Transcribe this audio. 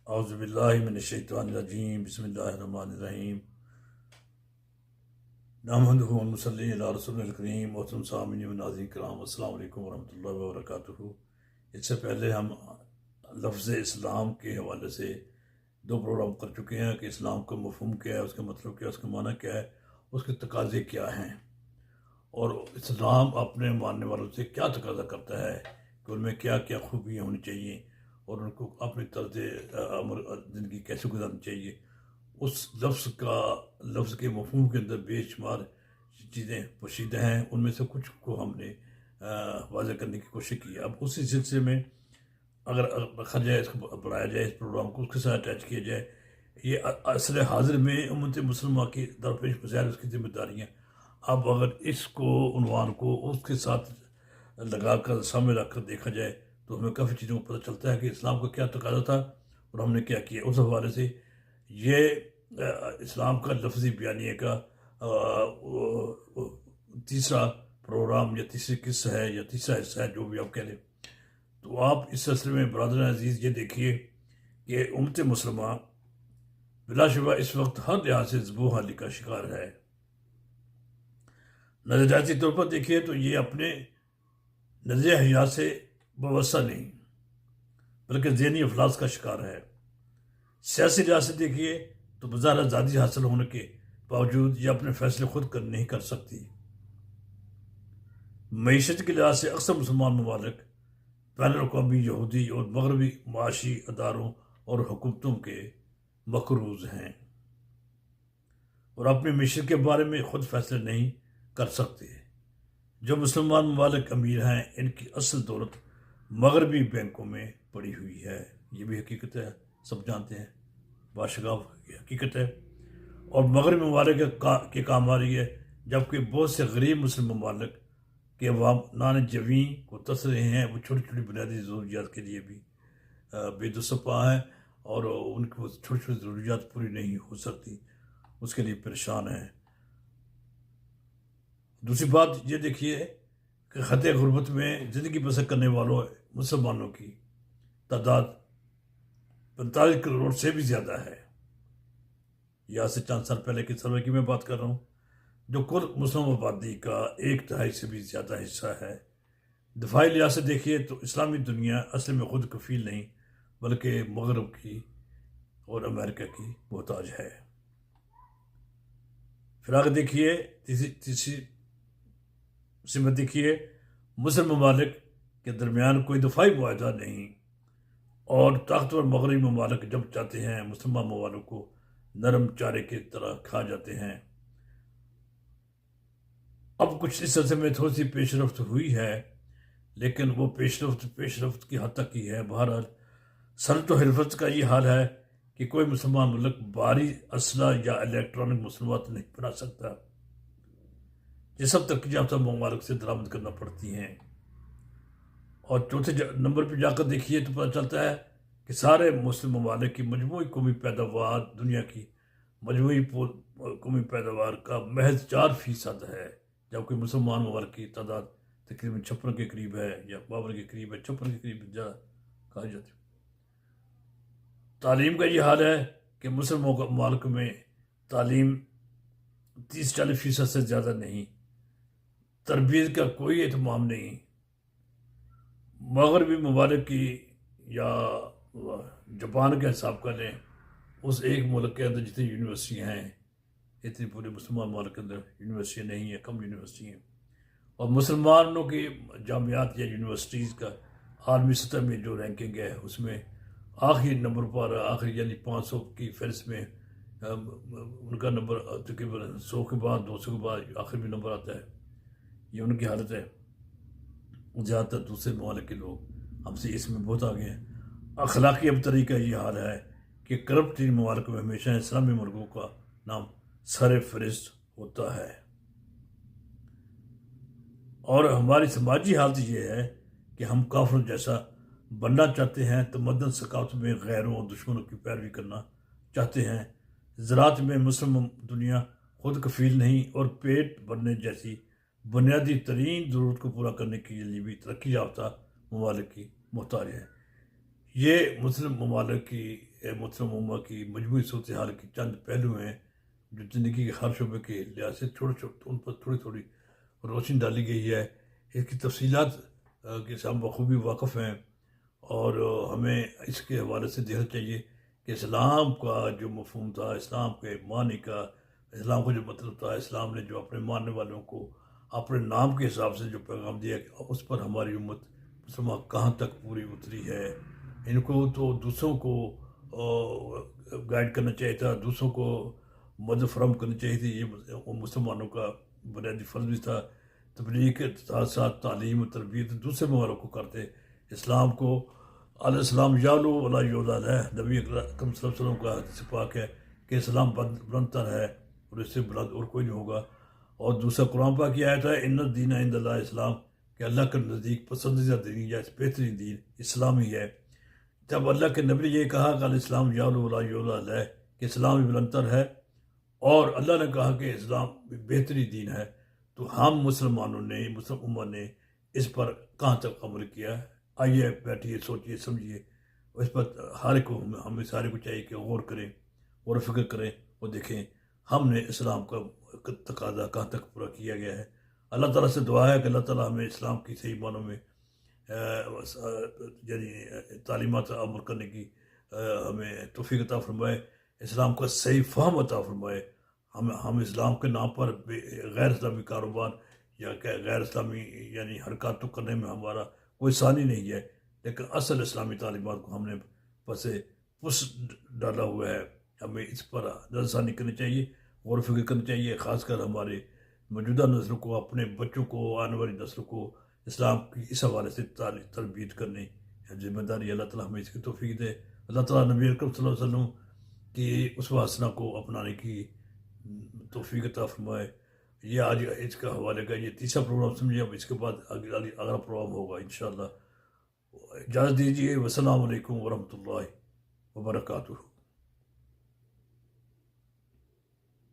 اعوذ باللہ من الشیطان الرجیم بسم اللہ الرحمن الرحیم نحمدہ ونصلی علی رسول الکریم محترم سامعین و ناظرین کرام السلام علیکم ورحمۃ اللہ وبرکاتہ۔ اس سے پہلے ہم لفظ اسلام کے حوالے سے 2 پروگرام کر چکے ہیں کہ اسلام کا مفہوم کیا ہے، اس کا مطلب کیا ہے، اس کا معنی کیا ہے، اس کے تقاضے کیا ہیں، اور اسلام اپنے ماننے والوں سے کیا تقاضا کرتا ہے کہ ان میں کیا کیا خوبیاں ہونی چاہیے اور ان کو اپنی طرز عمر زندگی کیسے گزارنی چاہیے۔ اس لفظ کے مفہوم کے اندر بے شمار چیزیں پوشیدہ ہیں، ان میں سے کچھ کو ہم نے واضح کرنے کی کوشش کی۔ اب اسی سلسلے میں اگر رکھا جائے، اس کو بڑھایا جائے، اس پروگرام کو اس کے ساتھ اٹیچ کیا جائے، یہ عصر حاضر میں امت مسلمہ کی درپیش مسائل، اس کی ذمہ داریاں، اب اگر اس کو عنوان کو اس کے ساتھ لگا کر سامنے رکھ کر دیکھا جائے تو ہمیں کافی چیزوں کو پتہ چلتا ہے کہ اسلام کا کیا تقاضا تھا اور ہم نے کیا کیا۔ اس حوالے سے یہ اسلام کا لفظی بیانیے کا تیسرا پروگرام یا تیسری قسط ہے یا تیسرا حصہ ہے، جو بھی آپ کہہ لیں۔ تو آپ اس سلسلے میں برادران عزیز یہ دیکھیے کہ امت مسلمہ بلا شبہ اس وقت ہر لحاظ سے ذبح حالی کا شکار ہے۔ نظریاتی طور پر دیکھیے تو یہ اپنے نظریہ حیات سے وابستہ نہیں بلکہ ذہنی افلاس کا شکار ہے۔ سیاسی لحاظ سے دیکھیے تو بظاہر آزادی حاصل ہونے کے باوجود یہ اپنے فیصلے خود نہیں کر سکتی۔ معیشت کے لحاظ سے اکثر مسلمان ممالک بین الاقوامی یہودی اور مغربی معاشی اداروں اور حکومتوں کے مقروض ہیں اور اپنی معیشت کے بارے میں خود فیصلے نہیں کر سکتے۔ جو مسلمان ممالک امیر ہیں، ان کی اصل دولت مغربی بینکوں میں پڑی ہوئی ہے، یہ بھی حقیقت ہے، سب جانتے ہیں، باشگاف حقیقت ہے، اور مغربی ممالک کے کام آ رہی ہے، جبکہ بہت سے غریب مسلم ممالک کے عوام نان جویں کو ترس رہے ہیں۔ وہ چھوٹی چھوٹی بنیادی ضروریات کے لیے بھی بے دستپا ہیں اور ان کو چھوٹی چھوٹی ضروریات پوری نہیں ہو سکتی، اس کے لیے پریشان ہیں۔ دوسری بات یہ دیکھیے کہ خطے غربت میں زندگی بسر کرنے والوں مسلمانوں کی تعداد 45 کروڑ سے بھی زیادہ ہے۔ یہاں سے چند سال پہلے کے سروے کی میں بات کر رہا ہوں، جو کل مسلم آبادی کا 1/3 سے بھی زیادہ حصہ ہے۔ دفاعی لحاظ سے دیکھیے تو اسلامی دنیا اصل میں خود کفیل نہیں بلکہ مغرب کی اور امریکہ کی محتاج ہے۔ پھر آگے دیکھیے تیسری سمت دیکھیے، مسلم ممالک کے درمیان کوئی دفاعی معاہدہ نہیں اور طاقتور مغربی ممالک جب چاہتے ہیں مسلمہ ممالک کو نرم چارے کی طرح کھا جاتے ہیں۔ اب کچھ اس سلسلے میں تھوڑی سی پیش رفت ہوئی ہے، لیکن وہ پیش رفت کی حد تک ہی ہے۔ بہرحال صنعت و حرفت کا یہ حال ہے کہ کوئی مسلمان ملک بھاری اسلحہ یا الیکٹرانک مصنوعات نہیں بنا سکتا، یہ سب ترقی یافتہ ممالک سے درآمد کرنا پڑتی ہیں۔ اور چوتھے نمبر پہ جا کر دیکھیے تو پتہ چلتا ہے کہ سارے مسلم ممالک کی مجموعی قومی پیداوار دنیا کی مجموعی قومی پیداوار کا محض 4% ہے، جبکہ مسلمان ممالک کی تعداد تقریباً 56 کے قریب ہے یا 52 کے قریب ہے، 56 کے قریب زیادہ کہا جاتی ہے۔ تعلیم کا یہ حال ہے کہ مسلم ممالک میں تعلیم 30-40% سے زیادہ نہیں، تربیت کا کوئی اہتمام نہیں۔ مغربی ممالک کی یا جاپان کا حساب کر لیں، اس ایک ملک کے اندر جتنی یونیورسٹیاں ہیں اتنی پورے مسلمان ممالک کے اندر یونیورسٹیاں نہیں ہیں، کم یونیورسٹی ہیں۔ اور مسلمانوں کی جامعات یا یونیورسٹیز کا عالمی سطح میں جو رینکنگ ہے، اس میں آخری نمبر پر، آخری یعنی 500 کی فہرست میں ان کا نمبر تقریباً 100 کے بعد 200 کے بعد آخر میں نمبر آتا ہے۔ یہ ان کی حالت ہے۔ زیادہ تر دوسرے ممالک کے لوگ ہم سے اس میں بہت آگے ہیں۔ اخلاقی ابتری کا یہ حال ہے کہ کرپٹ ممالک میں ہمیشہ اسلامی ملکوں کا نام سر فہرست ہوتا ہے، اور ہماری سماجی حالت یہ ہے کہ ہم کافروں جیسا بننا چاہتے ہیں، تمدن ثقافت میں غیروں اور دشمنوں کی پیروی کرنا چاہتے ہیں، زراعت میں مسلم دنیا خود کفیل نہیں اور پیٹ بھرنے جیسی بنیادی ترین ضرورت کو پورا کرنے کے لیے بھی ترقی یافتہ ممالک کی محتاج ہے۔ یہ مسلم ممالک کی مسلم امہ کی مجموعی صورتحال کی چند پہلو ہیں جو زندگی کے ہر شعبے کے لحاظ سے ان پر تھوڑی تھوڑی روشنی ڈالی گئی ہے۔ اس کی تفصیلات کے سے ہم بخوبی واقف ہیں، اور ہمیں اس کے حوالے سے دیکھنا چاہیے کہ اسلام کا جو مفہوم تھا، اسلام کے معنی کا، اسلام کا جو مطلب تھا، اسلام نے جو اپنے ماننے والوں کو اپنے نام کے حساب سے جو پیغام دیا، اس پر ہماری امت مسلمہ کہاں تک پوری اتری ہے۔ ان کو تو دوسروں کو گائیڈ کرنا چاہیے تھا، دوسروں کو مدد فراہم کرنی چاہیے تھی، یہ مسلمانوں کا بنیادی فرض بھی تھا۔ تبلیغ کے ساتھ ساتھ تعلیم و تربیت دوسرے ممالک کو کرتے۔ اسلام کو علیہ السلام یعلو ولا یعلی علیہ، نبی اکرم صلی اللہ علیہ وسلم کا حدیث پاک ہے کہ اسلام بلند تر ہے اور اس سے بلند اور کوئی نہیں ہوگا۔ اور دوسرا قرآن پاک کی آیت ہے ان الدین عند اللہ اسلام، کہ اللہ کے نزدیک پسندیدہ دین یا بہترین دین اسلام ہی ہے۔ جب اللہ کے نبی نے یہ کہا کہ علیہ السلام یعلو ولا یعلی علیہ، کہ اسلام ہی بلند تر ہے، اور اللہ نے کہا کہ اسلام بہترین دین ہے، تو ہم مسلمانوں نے، مسلم امت نے اس پر کہاں تک عمل کیا ہے؟ آئیے بیٹھیے، سوچیے، سمجھیے، اس پر ہر کو ہمیں سارے کو چاہیے کہ غور کریں، غور و فکر کریں اور دیکھیں ہم نے اسلام کا تقاضا کہاں تک پورا کیا گیا ہے۔ اللہ تعالیٰ سے دعا ہے کہ اللہ تعالیٰ ہمیں اسلام کی صحیح معنوں میں یعنی تعلیمات عمل کرنے کی ہمیں توفیق عطا فرمائے، اسلام کا صحیح فہم عطا فرمائے۔ ہم اسلام کے نام پر غیر اسلامی کاروبار یا غیر اسلامی یعنی حرکات تو کرنے میں ہمارا کوئی ثانی نہیں ہے، لیکن اصل اسلامی تعلیمات کو ہم نے پس ڈالا ہوا ہے۔ ہمیں اس پر نظر ثانی کرنی چاہیے، غور و فکر کرنی چاہیے، خاص کر ہمارے موجودہ نسلوں کو، اپنے بچوں کو، آنے والی نسلوں کو اسلام کی اس حوالے سے تربیت کرنے ذمہ داری۔ اللہ تعالیٰ ہمیں اس کی توفیق دے۔ اللہ تعالیٰ نبی اکرم صلی اللہ علیہ وسلم کی اسوہ حسنہ کو اپنانے کی توفیق عطا فرمائے۔ یہ آج اس کا حوالے کا یہ تیسرا پروگرام سمجھے، اب اس کے بعد اگلا پروگرام ہوگا انشاءاللہ۔ اجازت دیجیے، والسلام علیکم ورحمۃ اللہ وبرکاتہ۔